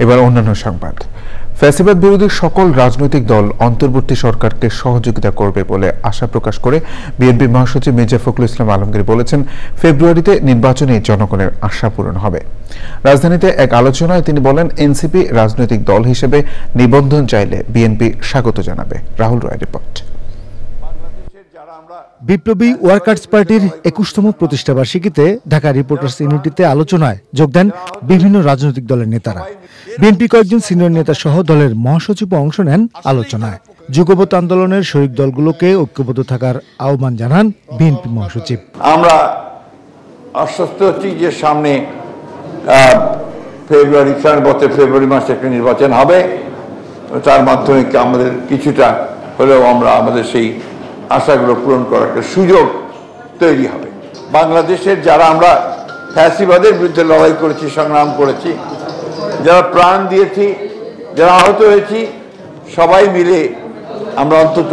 এবার অন্যান্য সংবাদ। ফ্যাসিবাদ বিরোধী সকল রাজনৈতিক দল অন্তর্বর্তী সরকারকে সহযোগিতা করবে বলে আশা প্রকাশ করে বিএনপি মহাসচিব মির্জা ফখরুল ইসলাম আলমগীর বলেছেন, ফেব্রুয়ারিতে নির্বাচনে জনগণের আশা পূরণ হবে। রাজধানীতে এক আলোচনায় তিনি বলেন, এনসিপি রাজনৈতিক দল হিসেবে নিবন্ধন চাইলে বিএনপি স্বাগত জানাবে। রাহুল রায় রিপোর্ট। বিপ্লবী ওয়ার্কার্স পার্টির 21তম প্রতিষ্ঠাবার্ষিকীতে ঢাকা রিপোর্টার্স ইউনিটিতে আলোচনায় যোগ দেন বিভিন্ন রাজনৈতিক দলের নেতারা। বিএনপি কয়েকজন সিনিয়র নেতা সহ দলের মহাসচিব অংশ নেন আলোচনায়। যুগপৎ আন্দোলনের শরিক দলগুলোকে ঐক্যবদ্ধ থাকার আহ্বান জানান বিএনপি মহাসচিব। আমরা আশ্বস্ত হচ্ছি যে সামনে ফেব্রুয়ারি মাসে একটা নির্বাচন হবে, তার মাধ্যমে আমাদের কিছুটা হলেও আমরা আমাদের সেই আশাগুলো পূরণ করার একটা সুযোগ তৈরি হবে। বাংলাদেশের যারা আমরা ফ্যাসিবাদের বিরুদ্ধে লড়াই করেছি, সংগ্রাম করেছি, যারা প্রাণ দিয়েছি, যারা আহত হয়েছি, সবাই মিলে আমরা অন্তত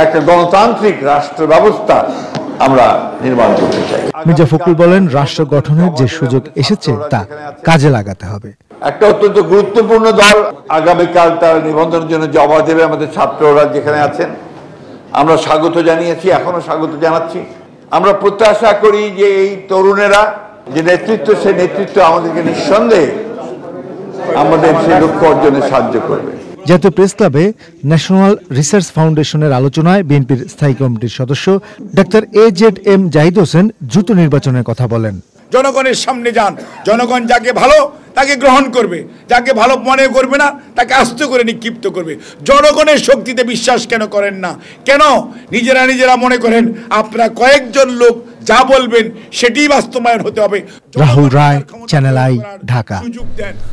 একটা গণতান্ত্রিক রাষ্ট্র ব্যবস্থা আমরা নির্মাণ করতে চাই। মির্জা ফখরুল বলেন, রাষ্ট্র গঠনের যে সুযোগ এসেছে তা কাজে লাগাতে হবে। একটা অত্যন্ত গুরুত্বপূর্ণ দল আগামীকাল তার নিবন্ধনের জন্য জমা দেবে। আমাদের ছাত্ররা যেখানে আছেন আমরা স্বাগত জানিয়েছি, এখনো স্বাগত জানাচ্ছি। আমরা প্রত্যাশা করি যে এই তরুণেরা যে নেতৃত্ব, সেই নেতৃত্ব আমাদেরকে নিঃসন্দেহে আমাদের সেই লক্ষ্য অর্জনে সাহায্য করবে। জাতীয় প্রেস ক্লাবে ন্যাশনাল রিসার্চ ফাউন্ডেশনের আলোচনায় বিএনপির স্থায়ী কমিটির সদস্য ডাক্তার AZM জাহিদ হোসেন দ্রুত নির্বাচনের কথা বলেন। জনগণের সামনে যান, জনগণ যাকে ভালো তাকে গ্রহণ করবে, যাকে ভালো মনে করবে না তাকে আস্ত করে নিক্ষিপ্ত করবে। জনগণের শক্তিতে বিশ্বাস কেন করেন না? কেন নিজেরা মনে করেন আপনারা কয়েকজন লোক যা বলবেন সেটি বাস্তবায়ন হতে হবে? রাহুল রায়, চ্যানেল আই, ঢাকা।